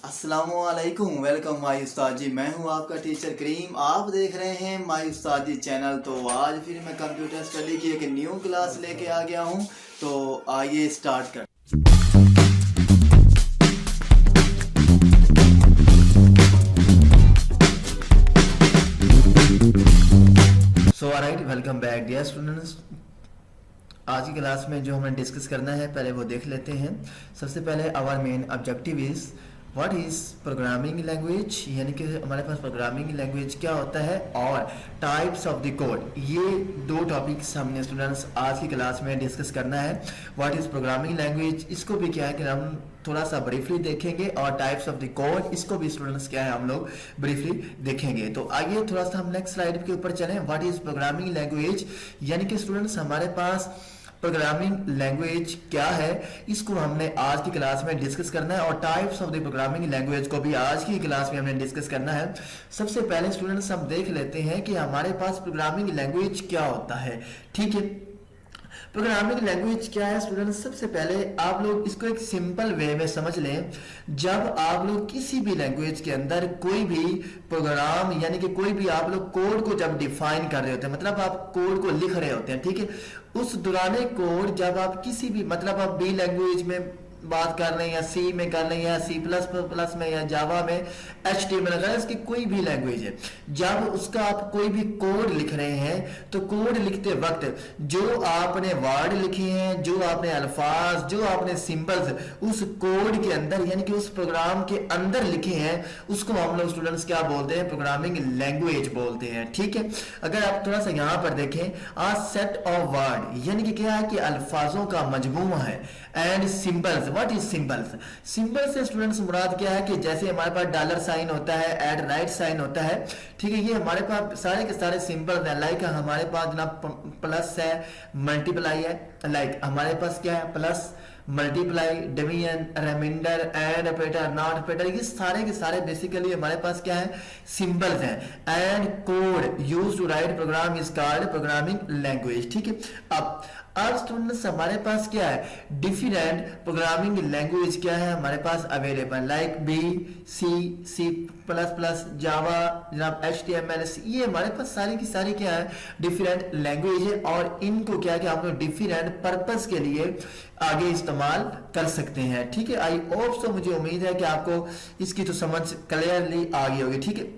अस्सलामुअलैकुम, welcome my उस्ताद जी। मैं हूं आपका टीचर करीम। आप देख रहे हैं माई उस्ताद जी चैनल। तो आज फिर मैं कंप्यूटर स्टडी की एक न्यू क्लास लेके आ गया हूं। तो आइए स्टार्ट कर। So alright, welcome back dear students. आज की क्लास में जो हमें डिस्कस करना है पहले वो देख लेते हैं। सबसे पहले our main objective is what is programming language, यानी कि हमारे पास प्रोग्रामिंग लैंग्वेज क्या होता है और टाइप्स ऑफ द कोड। ये दो टॉपिक्स हमने स्टूडेंट्स आज की क्लास में डिस्कस करना है। व्हाट इज प्रोग्रामिंग लैंग्वेज, इसको भी क्या है कि हम थोड़ा सा ब्रीफली देखेंगे, और टाइप्स ऑफ द कोड इसको भी स्टूडेंट्स क्या है हम लोग ब्रीफली देखेंगे। तो आइए थोड़ा सा हम नेक्स्ट स्लाइड के ऊपर चलें। व्हाट इज प्रोग्रामिंग लैंग्वेज, यानी कि स्टूडेंट्स हमारे पास प्रोग्रामिंग लैंग्वेज क्या है, इसको हमने आज की क्लास में डिस्कस करना है, और types of the programming language को भी आज की क्लास में हमने डिस्कस करना है। सबसे पहले स्टूडेंट्स हम देख लेते हैं कि हमारे पास प्रोग्रामिंग लैंग्वेज क्या होता है। ठीक है, प्रोग्रामिंग लैंग्वेज क्या है स्टूडेंट्स, सबसे पहले आप लोग इसको एक सिंपल वे में समझ लें। जब आप लोग किसी भी लैंग्वेज के अंदर कोई भी प्रोग्राम यानी कि कोई भी आप लोग कोड को जब डिफाइन कर रहे होते हैं, मतलब आप कोड को लिख रहे होते हैं, ठीक है, उस दौरान कोड जब आप किसी भी मतलब आप बी लैंग्वेज में बात कर रहे हैं या सी में कर रहे हैं या C++ में या जावा में HTML वगैरह, इसकी कोई भी लैंग्वेज है, जब उसका आप कोई भी कोड लिख रहे हैं तो कोड लिखते वक्त जो आपने वर्ड लिखे हैं, जो आपने अल्फाज, जो आपने सिंबल्स उस कोड के अंदर यानी कि उस प्रोग्राम के अंदर लिखे हैं, उसको हम लोग स्टूडेंट्स क्या बोलते हैं, प्रोग्रामिंग लैंग्वेज बोलते हैं। ठीक है, अगर आप थोड़ा सा यहाँ पर देखें, आ सेट ऑफ वर्ड यानी कि क्या है कि अल्फाजों का मजमूआ है, and symbols. What is symbols, symbol से स्टूडेंट्स मुराद क्या है कि जैसे हमारे पास डॉलर साइन होता है, एड राइट साइन होता है, ठीक है, ये हमारे पास सारे के सारे सिंबल हैं। लाइक हमारे पास जनाब प्लस है, मल्टीप्लाई है, लाइक हमारे पास क्या है plus, multiply, division, reminder, and operator, not operator, ये सारे के सारे बेसिकली हमारे पास क्या है सिंबल्स हैं। And code used to write program is called programming language. ठीक है, अब स्टूडेंट्स हमारे पास क्या है डिफरेंट प्रोग्रामिंग लैंग्वेज क्या है हमारे पास अवेलेबल, लाइक बी, C++, जावा, जनाब HTML, ये हमारे पास सारी की सारी क्या है डिफरेंट लैंग्वेज है, और इनको क्या है कि आप लोग डिफरेंट पर्पस के लिए आगे इस्तेमाल कर सकते हैं। ठीक है, आई होप सो, मुझे उम्मीद है कि आपको इसकी तो समझ क्लियरली आ गई होगी। ठीक है,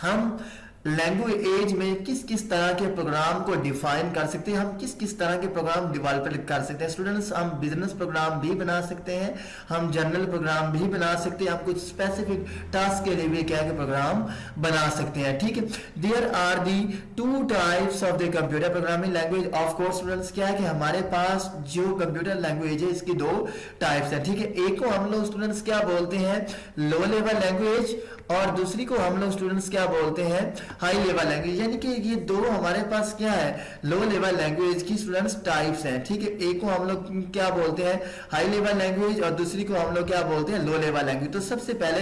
हम लैंग्वेज में किस किस तरह के प्रोग्राम को डिफाइन कर सकते हैं, हम किस किस तरह के प्रोग्राम डेवलप कर सकते हैं स्टूडेंट्स। हम बिजनेस प्रोग्राम भी बना सकते हैं, हम जनरल प्रोग्राम भी बना सकते हैं, हम कुछ स्पेसिफिक टास्क के लिए भी क्या है प्रोग्राम बना सकते हैं। ठीक है, there are the two types of the computer programming language. Of course students क्या है कि हमारे पास जो कंप्यूटर लैंग्वेज है इसकी दो टाइप्स है। ठीक है, एक को हम लोग स्टूडेंट्स क्या बोलते हैं लो लेवल लैंग्वेज, और दूसरी को हम लोग स्टूडेंट्स क्या बोलते हैं हाई लेवल लैंग्वेज। यानी कि ये दो हमारे पास क्या है लो लेवल लैंग्वेज की स्टूडेंट्स टाइप्स हैं। ठीक है, एक को हम लोग क्या बोलते हैं हाई लेवल लैंग्वेज, और दूसरी को हम लोग क्या बोलते हैं लो लेवल लैंग्वेज। तो सबसे पहले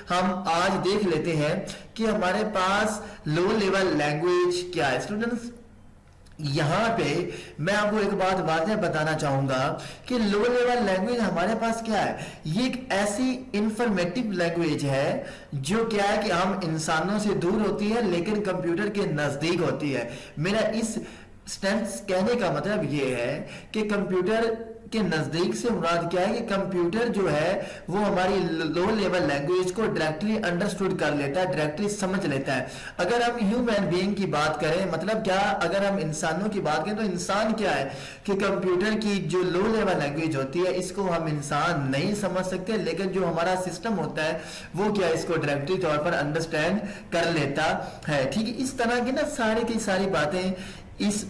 हम आज देख लेते हैं कि हमारे पास लो लेवल लैंग्वेज क्या है स्टूडेंट्स। यहां पे मैं आपको एक बात वाज़ेह बताना चाहूंगा कि लो लेवल लैंग्वेज हमारे पास क्या है, ये एक ऐसी इंफॉर्मेटिव लैंग्वेज है जो क्या है कि हम इंसानों से दूर होती है लेकिन कंप्यूटर के नजदीक होती है। मेरा इस स्टेंस कहने का मतलब ये है कि कंप्यूटर के नजदीक से मुराद क्या है कि कंप्यूटर जो है वो हमारी लो लेवल लैंग्वेज को डायरेक्टली अंडरस्टूड कर लेता है, डायरेक्टली समझ लेता है। अगर हम ह्यूमन बीइंग की बात करें, मतलब क्या, अगर हम इंसानों की बात करें तो इंसान क्या है कि कंप्यूटर की जो लो लेवल लैंग्वेज होती है इसको हम इंसान नहीं समझ सकते, लेकिन जो हमारा सिस्टम होता है वो क्या इसको डायरेक्टली तौर पर अंडरस्टैंड कर लेता है। ठीक है, इस तरह की ना सारी की सारी बातें इस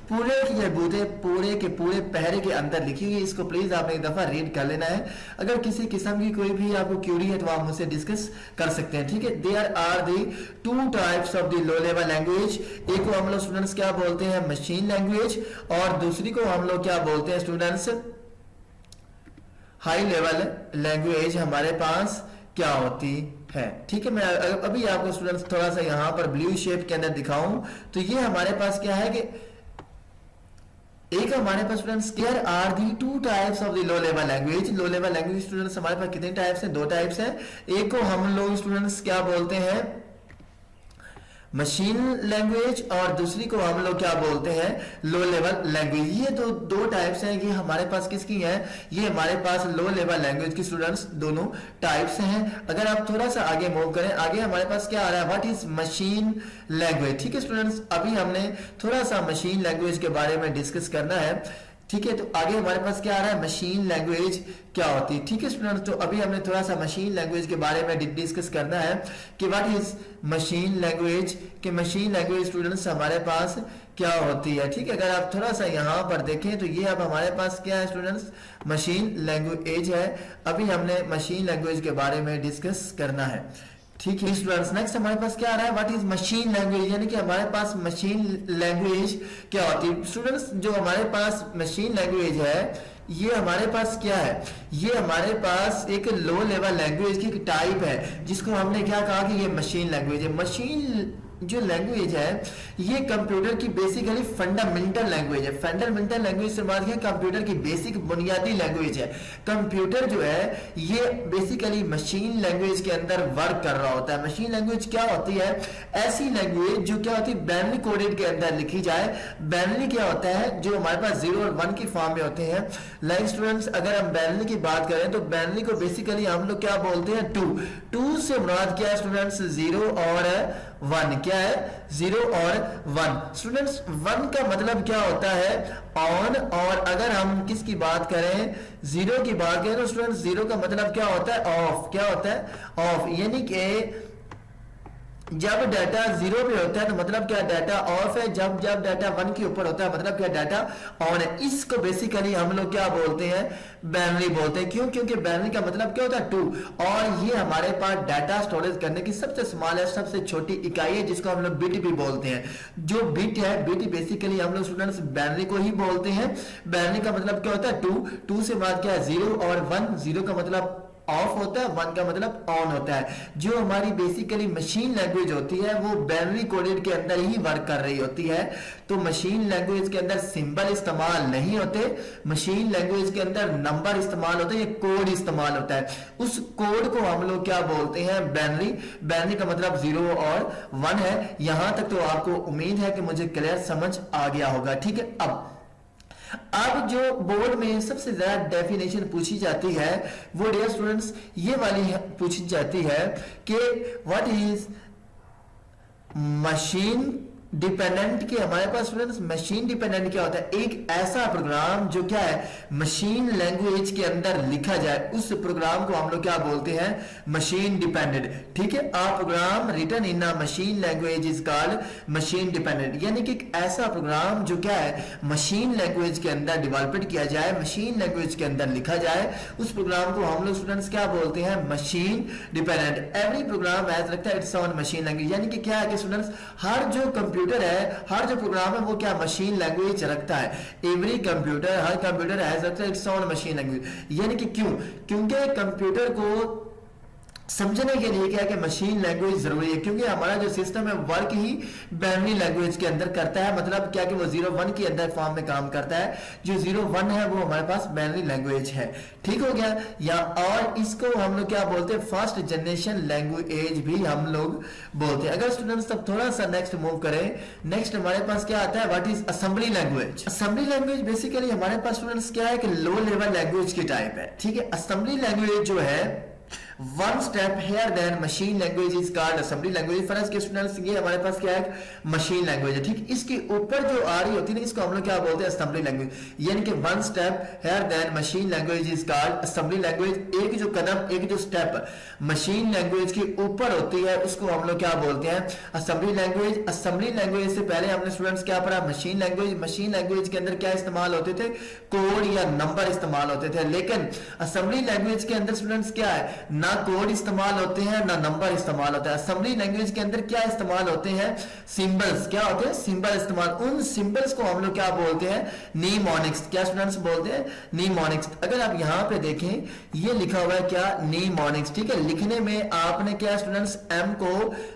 पूरे की बूते पूरे के पूरे पहरे के अंदर लिखी हुई है। इसको प्लीज आपने एक दफा रीड कर लेना है। अगर किसी किस्म की कोई भी आपको क्यूरी है तो आप मुझसे डिस्कस कर सकते हैं। ठीक है, there are the two types of the low level language. एक को हम लोग स्टूडेंट्स क्या बोलते हैं मशीन लैंग्वेज, और दूसरी को हम लोग क्या बोलते हैं स्टूडेंट्स हाई लेवल लैंग्वेज हमारे पास क्या होती है। ठीक है, मैं अभी आपको स्टूडेंट्स थोड़ा सा यहाँ पर ब्लू शेप के अंदर दिखाऊं तो ये हमारे पास क्या है कि एक हमारे पास students there are the two types of the low level language. Low level language students हमारे पास कितने टाइप्स हैं? दो टाइप्स हैं। एक को हम लोग स्टूडेंट्स क्या बोलते हैं? मशीन लैंग्वेज, और दूसरी को हम लोग क्या बोलते हैं? लो लेवल लैंग्वेज। ये दो टाइप्स हैं। ये हमारे पास किसकी है? ये हमारे पास लो लेवल लैंग्वेज की स्टूडेंट्स दोनों टाइप्स हैं। अगर आप थोड़ा सा आगे मूव करें, आगे हमारे पास क्या आ रहा है? What is machine language. ठीक है स्टूडेंट्स, अभी हमने थोड़ा सा मशीन लैंग्वेज के बारे में डिस्कस करना है। ठीक है, तो आगे हमारे पास क्या आ रहा है? मशीन लैंग्वेज क्या होती है। ठीक है स्टूडेंट्स, तो अभी हमने थोड़ा सा मशीन लैंग्वेज के बारे में डिस्कस करना है कि व्हाट इज मशीन लैंग्वेज, कि मशीन लैंग्वेज स्टूडेंट्स हमारे पास क्या होती है। ठीक है, अगर आप थोड़ा सा यहाँ पर देखें तो ये अब हमारे पास क्या है स्टूडेंट्स? मशीन लैंग्वेज है। अभी हमने मशीन लैंग्वेज के बारे में डिस्कस करना है। ठीक है स्टूडेंट्स, नेक्स्ट हमारे पास क्या आ रहा है? व्हाट इज मशीन लैंग्वेज, यानी कि हमारे पास मशीन लैंग्वेज क्या होती है। स्टूडेंट्स, जो हमारे पास मशीन लैंग्वेज है, ये हमारे पास क्या है? ये हमारे पास एक लो लेवल लैंग्वेज की टाइप है, जिसको हमने क्या कहा कि ये मशीन लैंग्वेज है। मशीन जो लैंग्वेज है, ये कंप्यूटर की बेसिकली फंडामेंटल लैंग्वेज है। फंडामेंटल लैंग्वेज से बात है, कंप्यूटर की बेसिक बुनियादी लैंग्वेज है। कंप्यूटर जो है ये बेसिकली मशीन लैंग्वेज के अंदर वर्क कर रहा होता है। मशीन लैंग्वेज क्या होती है? ऐसी लैंग्वेज जो क्या होती है? बाइनरी कोडेड के अंदर लिखी जाए। बाइनरी क्या होता है? जो हमारे पास 0 और 1 की फॉर्म में होते हैं। लाइक स्टूडेंट्स, अगर हम बाइनरी की बात करें तो बाइनरी को बेसिकली हम लोग क्या बोलते हैं? 2 से मुराद क्या है स्टूडेंट्स? 0 और 1। क्या है? 0 और 1। स्टूडेंट्स, 1 का मतलब क्या होता है? ऑन। और अगर हम किसकी बात करें? 0 की बात करें तो स्टूडेंट्स 0 का मतलब क्या होता है? ऑफ। क्या होता है? ऑफ। यानी कि जब डाटा 0 पे होता है तो मतलब क्या? डाटा ऑफ है। जब डाटा 1 के ऊपर होता है मतलब क्या? डाटा ऑन है। इसको बेसिकली हम लोग क्या बोलते हैं? बाइनरी बोलते हैं। क्यों? क्योंकि बाइनरी का मतलब क्या होता है? 2। और ये हमारे पास डाटा स्टोरेज करने की सबसे स्मॉल है, सबसे छोटी इकाई है, जिसको हम लोग बिट भी बोलते हैं। जो बिट है, बिट बेसिकली हम लोग स्टूडेंट्स बाइनरी को ही बोलते हैं। बाइनरी का मतलब क्या होता है? 2 से बाद क्या है? 0 और 1। 0 का मतलब ऑफ होता है, 1 का मतलब ऑन होता है। जो हमारी बेसिकली मशीन लैंग्वेज होती है वो बाइनरी कोडेड के अंदर ही वर्क कर रही होती है। तो मशीन लैंग्वेज के अंदर सिंबल इस्तेमाल नहीं होते। मशीन लैंग्वेज के अंदर नंबर इस्तेमाल होते हैं, कोड इस्तेमाल होता है। उस कोड को हम लोग क्या बोलते हैं? बाइनरी। बाइनरी का मतलब 0 और 1 है। यहां तक तो आपको उम्मीद है कि मुझे क्लियर समझ आ गया होगा। ठीक है, अब जो बोर्ड में सबसे ज्यादा डेफिनेशन पूछी जाती है वो डियर स्टूडेंट्स ये वाली पूछी जाती है कि व्हाट इज मशीन डिपेंडेंट। के हमारे पास स्टूडेंट्स मशीन डिपेंडेंट क्या होता है? एक ऐसा प्रोग्राम जो क्या है? मशीन लैंग्वेज के अंदर लिखा जाए, उस प्रोग्राम को हम लोग क्या बोलते हैं? Machine dependent. ठीक है, a program written in a machine language is called machine dependent. यानी कि एक ऐसा प्रोग्राम जो क्या है? मशीन लैंग्वेज के अंदर डेवलपमेंट किया जाए, मशीन लैंग्वेज के अंदर लिखा जाए, उस प्रोग्राम को हम लोग स्टूडेंट्स क्या बोलते हैं? Machine dependent. Every programme has रखता है इट्स ओन मशीन लैंग्वेज। यानी कि क्या है कि स्टूडेंट्स हर जो कंप्यूटर है, हर जो प्रोग्राम है वो क्या? मशीन लैंग्वेज रखता है। Every computer, her computer has रखता है इट्स ओन मशीन लैंग्वेज। यानी कि क्यों? क्योंकि कंप्यूटर को समझने के लिए क्या कि मशीन लैंग्वेज जरूरी है, क्योंकि हमारा जो सिस्टम है वर्क ही बाइनरी लैंग्वेज के अंदर करता है। मतलब क्या कि वो 0-1 के अंदर फॉर्म में काम करता है। जो 0-1 है वो हमारे पास बाइनरी लैंग्वेज है। ठीक हो गया? या और इसको हम लोग क्या बोलते हैं? फर्स्ट जनरेशन लैंग्वेज भी हम लोग बोलते हैं। अगर स्टूडेंट्स तब थोड़ा सा नेक्स्ट मूव करें, नेक्स्ट हमारे पास क्या आता है? What is assembly language. Assembly language basically हमारे पास स्टूडेंट्स क्या है कि लो लेवल लैंग्वेज की टाइप है। ठीक है, असेंबली लैंग्वेज जो है one step here then machine language is called assembly language. First के स्टूडेंट्स ये हमारे पास क्या है? मशीन लैंग्वेज है। ठीक, इसके ऊपर जो आ रही होती है ना, इसको हम लोग क्या बोलते हैं? Assembly language. यानी कि one step here then machine language is called assembly language. एक जो कदम, एक जो स्टेप मशीन लैंग्वेज के ऊपर होती है उसको हम लोग क्या बोलते हैं? Assembly language. असेंबली लैंग्वेज से पहले हमने स्टूडेंट्स क्या पढ़ा? Machine language. मशीन लैंग्वेज के अंदर क्या इस्तेमाल होते थे? कोड या नंबर इस्तेमाल होते थे। लेकिन असेंबली लैंग्वेज के अंदर स्टूडेंट्स क्या है? ना ना कोड इस्तेमाल होते हैं ना नंबर इस्तेमाल होता है। असेंबली लैंग्वेज के अंदर क्या इस्तेमाल होते हैं, सिंबल्स। क्या होते हैं, सिंबल इस्तेमाल। उन सिंबल्स को हम लोग क्या बोलते हैं, नीमोनिक्स। क्या स्टूडेंट्स बोलते हैं, नीमोनिक्स। अगर आप यहाँ पे देखें ये लिखा हुआ है क्या, नीमोनिक्स। ठीक है, लिखने में आपने क्या स्टूडेंट्स एम को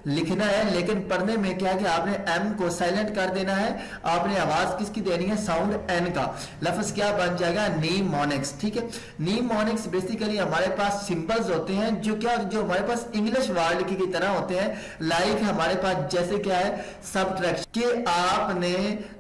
लिखना है, लेकिन पढ़ने में क्या कि आपने एम को साइलेंट कर देना है। आपने आवाज किसकी देनी है, साउंड एन का। लफ्ज क्या बन जाएगा, नीमोनिक्स। ठीक है, नीमोनिक्स बेसिकली हमारे पास सिंबल्स होते हैं जो क्या, जो हमारे पास इंग्लिश वर्ड की तरह होते हैं। लाइक हमारे पास जैसे क्या है, सबट्रैक्शन के आपने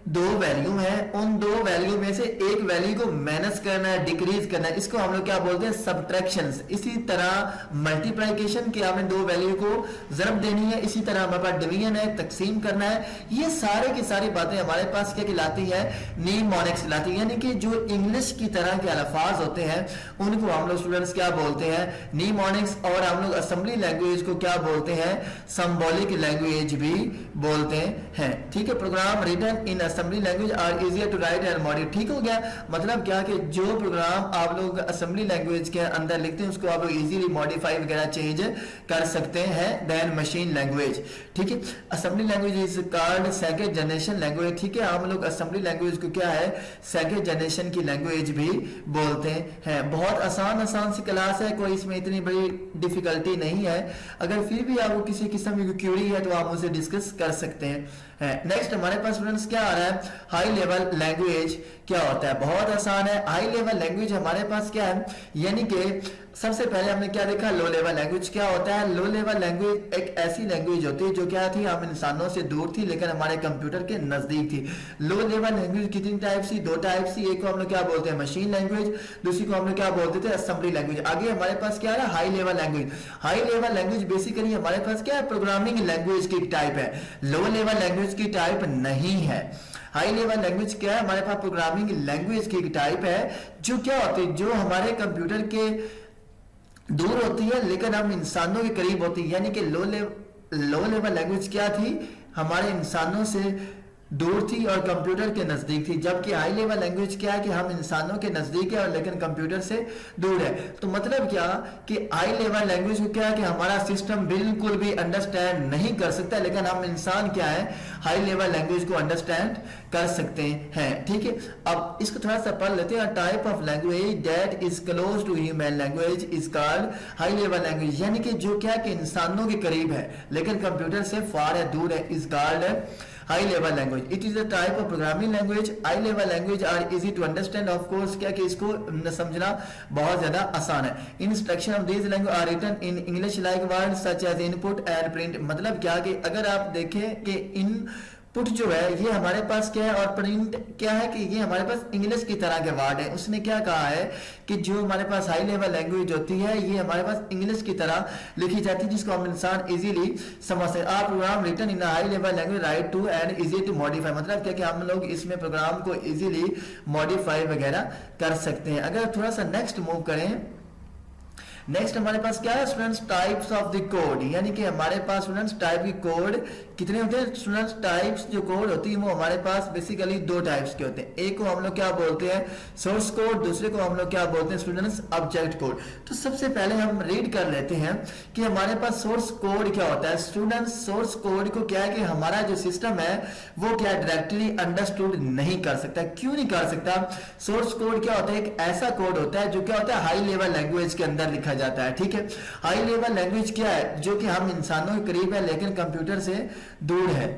दो वैल्यू है, उन दो वैल्यू में से एक वैल्यू को माइनस करना है, डिक्रीज करना है, इसको हम लोग क्या बोलते हैं, सबट्रैक्शंस। इसी तरह मल्टीप्लिकेशन के आपने दो वैल्यू को ज़रब देनी है। इसी तरह हमारे पास डिवीजन है, तकसीम करना है। ये सारे की सारी बातें हमारे पास क्या कहलाती है, नीमोनिक्स कहलाती है। यानी कि जो इंग्लिश की तरह के अल्फाज होते हैं उनको हम लोग स्टूडेंट्स क्या बोलते हैं, नीमोनिक्स। और हम लोग असेंबली लैंग्वेज को क्या बोलते हैं, सिंबॉलिक लैंग्वेज भी बोलते हैं। ठीक है, program written in assembly language are easier to write and modify. ठीक हो गया, मतलब क्या कि जो प्रोग्राम आप लोग असेंबली लैंग्वेज के अंदर लिखते हैं उसको आप लोग इजीली मॉडिफाई वगैरह चेंज कर सकते हैं देन मशीन लैंग्वेज। ठीक है, assembly language is called second generation language. ठीक है, हम लोग असेंबली लैंग्वेज को क्या है, सेकंड जनरेशन की लैंग्वेज भी बोलते हैं। बहुत आसान सी क्लास है, कोई इसमें इतनी बड़ी डिफिकल्टी नहीं है। अगर फिर भी आपको किसी किस्म की क्यूरी है तो आप मुझसे डिस्कस कर सकते हैं। नेक्स्ट हमारे पास स्टूडेंट्स क्या आ रहा है, हाई लेवल लैंग्वेज क्या होता है। बहुत आसान है, हाई लेवल लैंग्वेज हमारे पास क्या है, यानी कि सबसे पहले हमने क्या देखा, लो लेवल लैंग्वेज क्या होता है। लो लेवल लैंग्वेज एक ऐसी लैंग्वेज होती है जो क्या थी, हम इंसानों से दूर थी लेकिन हमारे कंप्यूटर के नजदीक थी। लो लेवल लैंग्वेज कितनी टाइप सी, दो टाइप सी। एक को हम लोग क्या बोलते हैं, मशीन लैंग्वेज, दूसरी को हम लोग क्या बोलते थे, असेंबली लैंग्वेज। आगे हमारे पास क्या है, high level language. High level language basically हमारे पास क्या है, प्रोग्रामिंग लैंग्वेज की टाइप है, लो लेवल लैंग्वेज की टाइप नहीं है। हाई लेवल लैंग्वेज क्या है, हमारे पास प्रोग्रामिंग लैंग्वेज की टाइप है जो क्या होती है, जो हमारे कंप्यूटर के दूर होती है लेकिन हम इंसानों के करीब होती है। यानी कि लो लेवल लैंग्वेज क्या थी, हमारे इंसानों से दूर थी और कंप्यूटर के नजदीक थी। जबकि हाई लेवल लैंग्वेज क्या है कि हम इंसानों के नजदीक है और लेकिन कंप्यूटर से दूर है। तो मतलब क्या कि हाई लेवल लैंग्वेज को क्या है कि हमारा सिस्टम बिल्कुल भी अंडरस्टैंड नहीं कर सकता, लेकिन हम इंसान क्या है, हाई लेवल लैंग्वेज को अंडरस्टैंड कर सकते हैं। ठीक है, अब इसको थोड़ा सा पढ़ लेते हैं। Type of language that is close to human language is called high level language. यानी कि जो क्या कि इंसानों के करीब है लेकिन कंप्यूटर से फार है, दूर है, is called high level language. It is a type of programming language. High level language are easy to understand. Of course क्या कि इसको समझना बहुत ज्यादा आसान है। Instruction of this language are written in English like word such as input and print. मतलब क्या कि अगर आप देखें कि इन पुट जो है ये हमारे पास क्या है और प्रिंट क्या है कि ये हमारे पास इंग्लिश की तरह के वर्ड है। उसने क्या कहा है कि जो हमारे पास हाई लेवल लैंग्वेज होती है ये हमारे पास इंग्लिश की तरह लिखी जाती है जिसको हम इंसान इजीली समझ सकते। आप program written in high level language write to and easy to modify. मतलब क्या कि हम लोग इसमें प्रोग्राम को इजीली मॉडिफाई वगैरह कर सकते हैं। अगर थोड़ा सा नेक्स्ट मूव करें, नेक्स्ट हमारे पास क्या है students, types of the code. यानी कि हमारे पास स्टूडेंट्स टाइप की कोड कितने होते हैं स्टूडेंट्स, टाइप्स जो कोड होती है वो हमारे पास बेसिकली दो टाइप्स के होते हैं। एक को हम लोग क्या बोलते हैं सोर्स कोड, दूसरे को हम लोग क्या बोलते हैं स्टूडेंट्स ऑब्जेक्ट कोड। तो सबसे पहले हम रीड कर लेते हैं कि हमारे पास सोर्स कोड क्या होता है। स्टूडेंट्स सोर्स कोड को क्या है कि हमारा जो सिस्टम है वो क्या डायरेक्टली अंडरस्टूड नहीं कर सकता। क्यों नहीं कर सकता, सोर्स कोड क्या होता है, एक ऐसा कोड होता है जो क्या होता है हाई लेवल लैंग्वेज के अंदर लिखा जाता है। ठीक है, हाई लेवल लैंग्वेज क्या है, जो कि हम इंसानों के करीब है लेकिन कंप्यूटर से दूर है।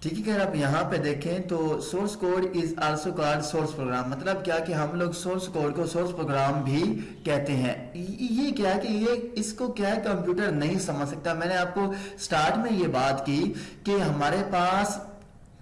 ठीक है, अगर आप यहाँ पे देखें तो source code is also called source program. मतलब क्या कि हम लोग सोर्स कोड को सोर्स प्रोग्राम भी कहते हैं। ये क्या है कि ये इसको क्या है कंप्यूटर नहीं समझ सकता। मैंने आपको स्टार्ट में ये बात की कि हमारे पास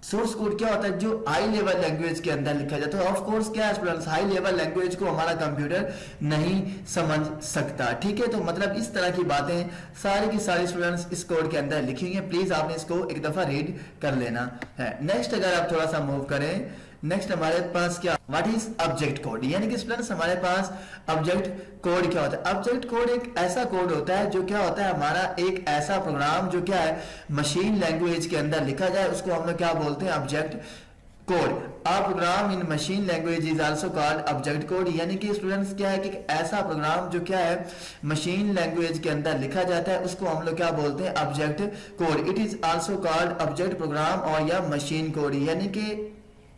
सोर्स कोड क्या होता है जो हाई लेवल लैंग्वेज के अंदर लिखा जाता है। ऑफ कोर्स क्या है स्टूडेंट्स, हाई लेवल लैंग्वेज को हमारा कंप्यूटर नहीं समझ सकता। ठीक है, तो मतलब इस तरह की बातें सारी की सारी स्टूडेंट्स इस कोड के अंदर लिखी हुई है। प्लीज आपने इसको एक दफा रीड कर लेना है। नेक्स्ट अगर आप थोड़ा सा मूव करें, नेक्स्ट हमारे पास क्या, व्हाट इज ऑब्जेक्ट कोड। यानी कि स्टूडेंट्स हमारे पास ऑब्जेक्ट कोड क्या होता है। ऑब्जेक्ट कोड एक ऐसा कोड होता है जो क्या होता है हमारा एक ऐसा प्रोग्राम जो क्या है मशीन लैंग्वेज के अंदर लिखा जाए, उसको हम लोग क्या बोलते हैं object code. A program in machine language is also called object code, यानी कि स्टूडेंट्स क्या है कि ऐसा प्रोग्राम जो क्या है मशीन लैंग्वेज के अंदर लिखा जाता है उसको हम लोग क्या बोलते हैं, object code. It is also called object program और या मशीन कोड, यानी कि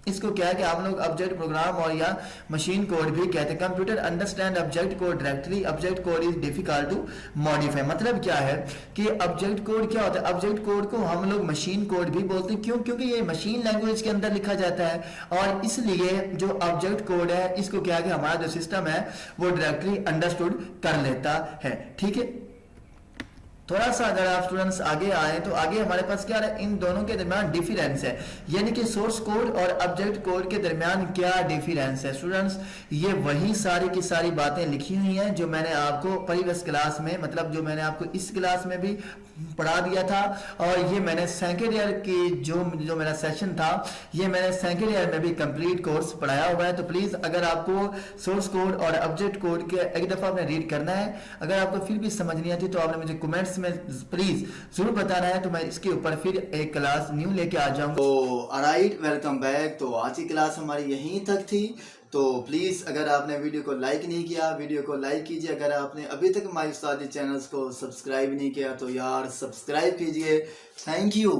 इसको क्या है कि हम लोग ऑब्जेक्ट प्रोग्राम और या मशीन कोड भी कहते हैं। Computer understand object code directly, object code is difficult to modify. मतलब क्या है कि ऑब्जेक्ट कोड क्या होता है, ऑब्जेक्ट कोड को हम लोग मशीन कोड भी बोलते हैं। क्यों? क्योंकि ये मशीन लैंग्वेज के अंदर लिखा जाता है और इसलिए जो ऑब्जेक्ट कोड है इसको क्या है कि हमारा जो सिस्टम है वो डायरेक्टली अंडरस्टूड कर लेता है। ठीक है, थोड़ा सा अगर आप स्टूडेंट्स आगे आए तो आगे हमारे पास क्या है, इन दोनों के दरमियान डिफरेंस है, यानी कि सोर्स कोड और ऑब्जेक्ट कोड के दरमियान क्या डिफरेंस है। स्टूडेंट्स ये वही सारी की सारी बातें लिखी हुई हैं जो मैंने आपको प्रीवियस क्लास में, मतलब जो मैंने आपको इस क्लास में भी पढ़ा दिया था, और ये मैंने सेकेंड ईयर की जो मेरा सेशन था ये मैंने सेकेंड ईयर में भी कंप्लीट कोर्स पढ़ाया हुआ है। तो प्लीज अगर आपको सोर्स कोड और ऑब्जेक्ट कोड के एक दफा आपने रीड करना है, अगर आपको फिर भी समझ नहीं आती तो आपने मुझे कमेंट्स में प्लीज जरूर बताना है, तो मैं इसके ऊपर फिर एक क्लास न्यू लेके आ जाऊंगा। तो ऑलराइट, वेलकम बैक। तो आज की क्लास हमारी यहीं तक थी। तो प्लीज़ अगर आपने वीडियो को लाइक नहीं किया, वीडियो को लाइक कीजिए। अगर आपने अभी तक माई उस्तादी चैनल्स को सब्सक्राइब नहीं किया तो यार सब्सक्राइब कीजिए। Thank you.